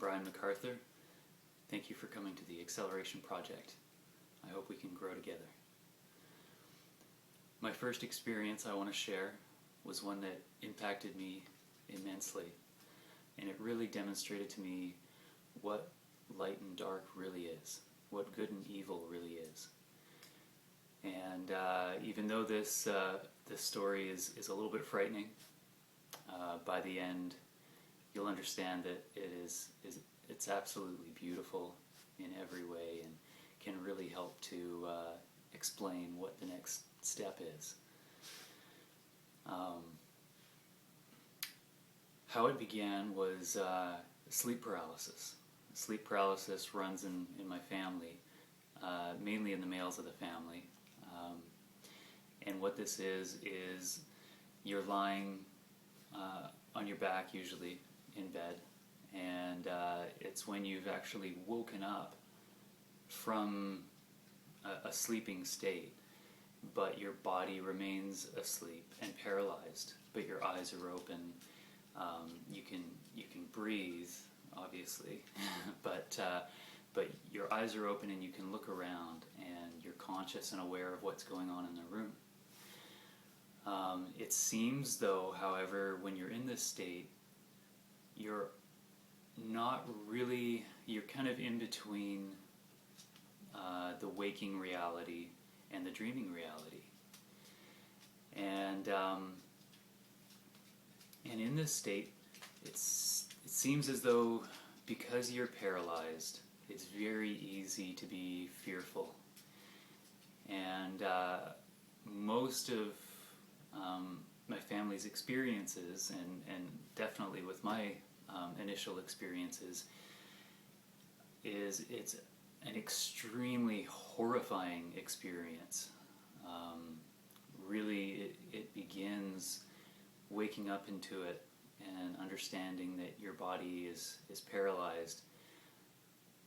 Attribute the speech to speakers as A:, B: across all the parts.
A: Brian MacArthur. Thank you for coming to the Acceleration Project. I hope we can grow together. My first experience I want to share was one that impacted me immensely, and it really demonstrated to me what light and dark really is, what good and evil really is. And even though this story is a little bit frightening, by the end you'll understand that it's absolutely beautiful in every way and can really help to explain what the next step is. How it began was sleep paralysis. Sleep paralysis runs in my family, mainly in the males of the family. And what this is you're lying on your back, usually in bed, and it's when you've actually woken up from a sleeping state, but your body remains asleep and paralyzed, but your eyes are open. You can breathe, obviously, but your eyes are open and you can look around and you're conscious and aware of what's going on in the room. It seems though, however, when you're in this state, you're not really, you're kind of in between the waking reality and the dreaming reality. And in this state, it seems as though because you're paralyzed, it's very easy to be fearful. And most of my family's experiences, and definitely with my initial experiences, it's an extremely horrifying experience. Really, it begins waking up into it and understanding that your body is paralyzed.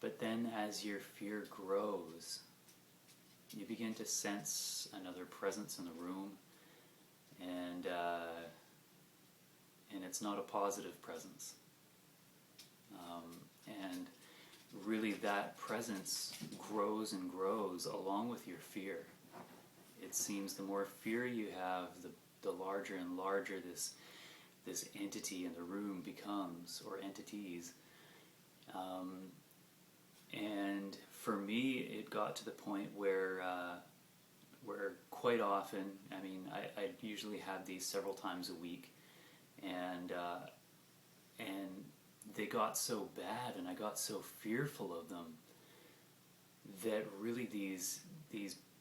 A: But then as your fear grows, you begin to sense another presence in the room, and it's not a positive presence. And really that presence grows and grows along with your fear. It seems the more fear you have, the larger and larger this entity in the room becomes, or entities. And for me, it got to the point where quite often, I mean, I usually have these several times a week, and they got so bad, and I got so fearful of them, that really these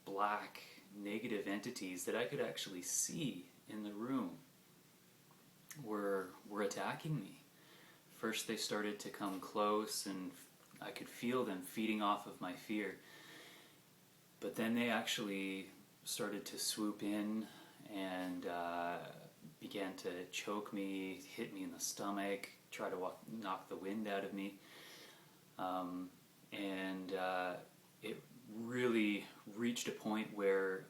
A: black negative entities that I could actually see in the room were attacking me. First they started to come close, and I could feel them feeding off of my fear. But then they actually started to swoop in and began to choke me, hit me in the stomach, try to knock the wind out of me. And it really reached a point where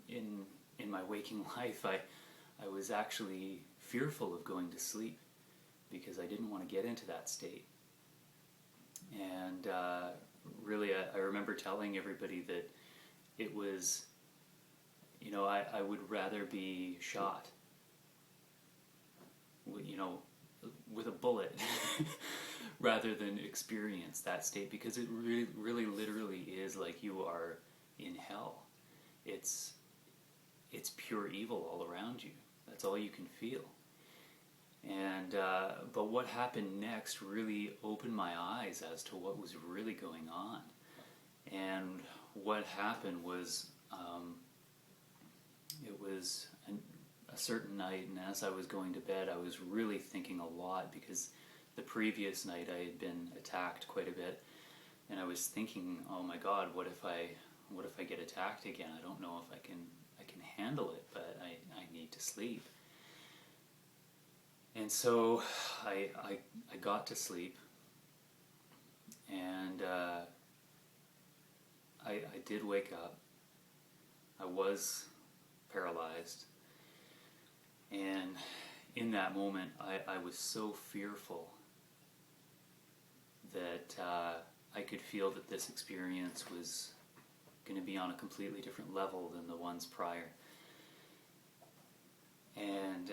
A: in my waking life I was actually fearful of going to sleep because I didn't want to get into that state. And really I remember telling everybody that it was, you know, I would rather be shot, you know, with a bullet rather than experience that state, because it really literally is like you are in hell. It's pure evil all around you. That's all you can feel. And but what happened next really opened my eyes as to what was really going on. And what happened was, it was a certain night, and as I was going to bed, I was really thinking a lot, because the previous night I had been attacked quite a bit, and I was thinking, oh my God, what if I get attacked again? I don't know if I can handle it, but I need to sleep. And so I got to sleep, and I did wake up. I was paralyzed, and in that moment I was so fearful that I could feel that this experience was going to be on a completely different level than the ones prior. And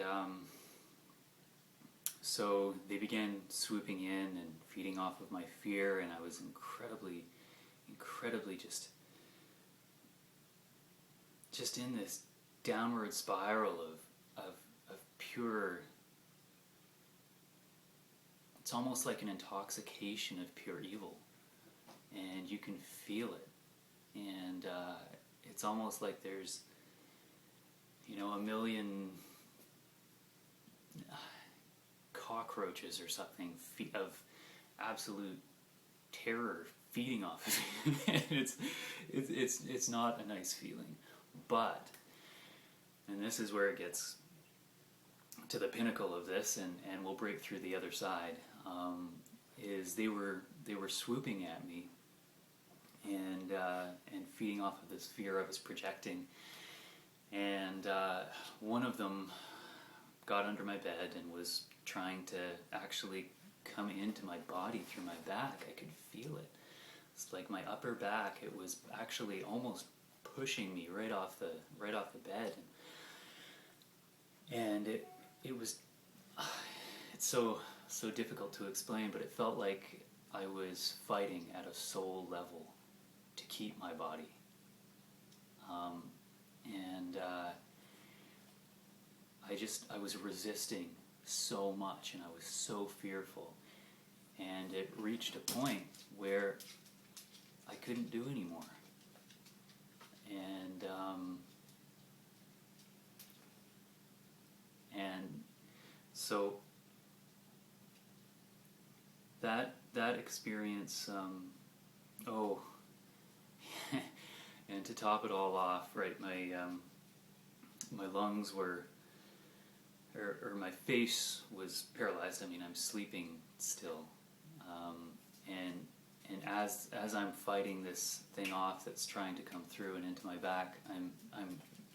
A: so they began swooping in and feeding off of my fear, and I was incredibly just in this downward spiral of pure. It's almost like an intoxication of pure evil, and you can feel it, and it's almost like there's, a million cockroaches or something of absolute terror feeding off of you. It's not a nice feeling, but, and this is where it gets to the pinnacle of this, and we'll break through the other side. Is they were swooping at me and feeding off of this fear I was projecting, and one of them got under my bed and was trying to actually come into my body through my back. I could feel it. It's like my upper back. It was actually almost pushing me right off the bed, and it was it's so difficult to explain, but it felt like I was fighting at a soul level to keep my body, and I was resisting so much, and I was so fearful, and it reached a point where I couldn't do anymore, and so that experience, and to top it all off, right, my lungs were, or my face was paralyzed. I mean, I'm sleeping still, and as I'm fighting this thing off that's trying to come through and into my back, I'm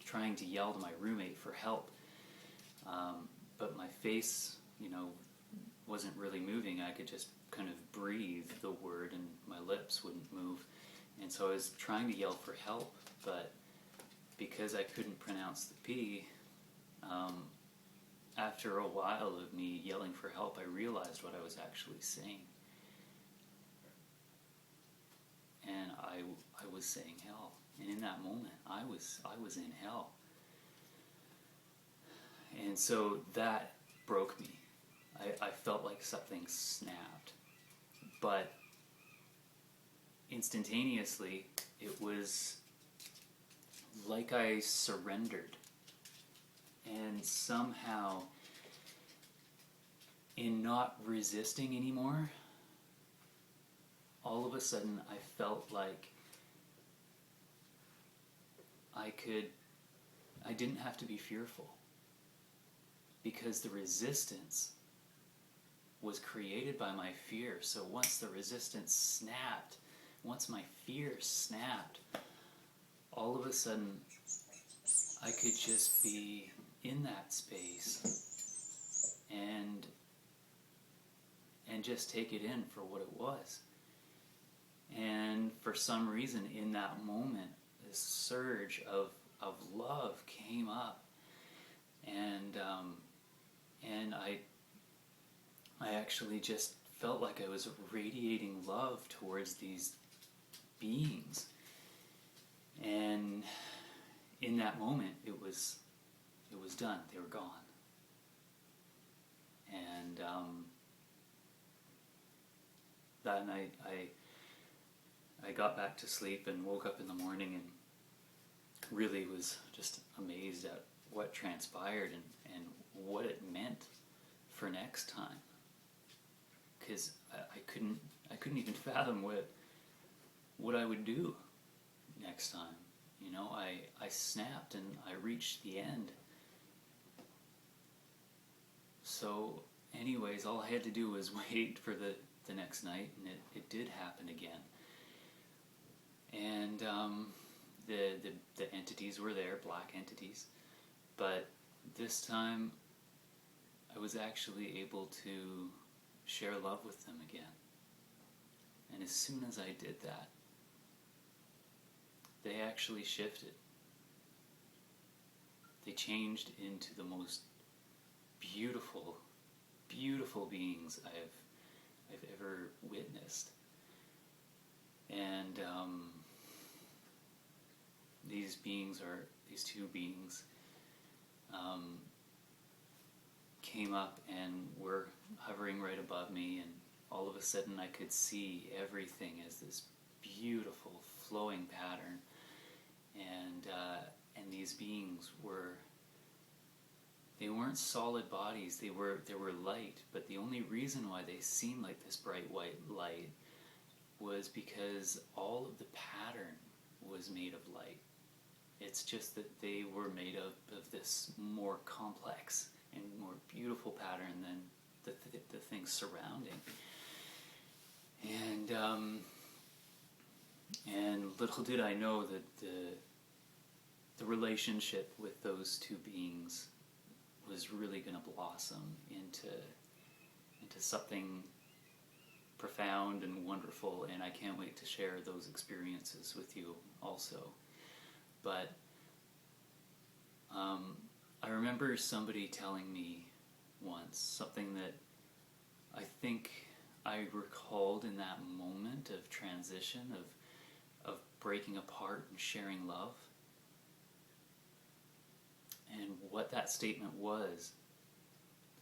A: trying to yell to my roommate for help, but my face, wasn't really moving. I could just kind of breathe the word, and my lips wouldn't move, and so I was trying to yell for help, but because I couldn't pronounce the P, after a while of me yelling for help, I realized what I was actually saying. And I was saying hell. And in that moment, I was in hell. And so that broke me. I felt like something snapped. But instantaneously, it was like I surrendered. And somehow, in not resisting anymore, all of a sudden I felt like I didn't have to be fearful, because the resistance was created by my fear. So once the resistance snapped, once my fear snapped, all of a sudden I could just be in that space and just take it in for what it was. And for some reason, in that moment, this surge of love came up, and I actually just felt like I was radiating love towards these beings, and in that moment, it was done. They were gone, and that night I got back to sleep and woke up in the morning and really was just amazed at what transpired and what it meant for next time, because I couldn't even fathom what I would do next time. I snapped and I reached the end. So anyways, all I had to do was wait for the next night, and it did happen again. And the entities were there, black entities, but this time I was actually able to share love with them again. And as soon as I did that, they actually shifted. They changed into the most beautiful, beautiful beings I've ever witnessed. And these two beings came up and were hovering right above me, and all of a sudden I could see everything as this beautiful flowing pattern. And these beings they weren't solid bodies, they were light, but the only reason why they seemed like this bright white light was because all of the pattern was made of light. It's just that they were made of this more complex and more beautiful pattern than the things surrounding. And little did I know that the relationship with those two beings was really going to blossom into something profound and wonderful, and I can't wait to share those experiences with you also. But I remember somebody telling me once something that I think I recalled in that moment of transition, of breaking apart and sharing love. And what that statement was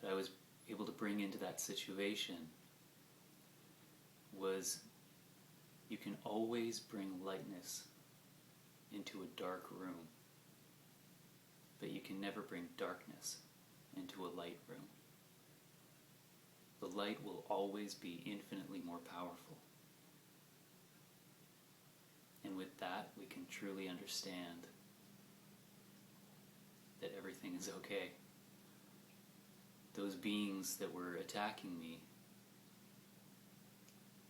A: that I was able to bring into that situation was, you can always bring lightness into a dark room, but you can never bring darkness into a light room. The light will always be infinitely more powerful. And with that, we can truly understand that everything is okay. Those beings that were attacking me,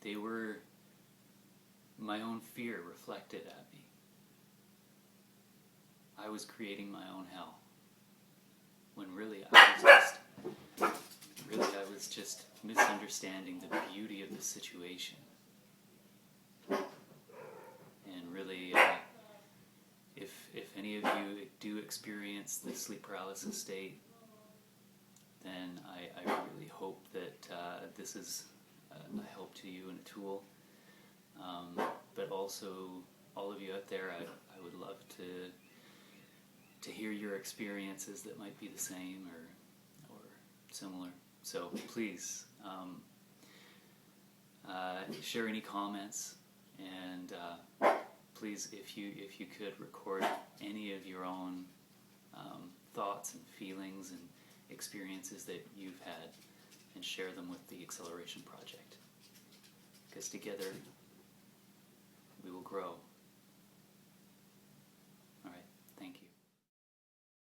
A: they were my own fear reflected at me. I was creating my own hell, when really I was just misunderstanding the beauty of the situation. And really, if any of you do experience the sleep paralysis state, then I really hope that this is a help to you and a tool. But also, all of you out there, I would love to hear your experiences that might be the same or similar. So please share any comments, and please, if you could, record any of your own thoughts and feelings and experiences that you've had, and share them with the Acceleration Project, because together we will grow.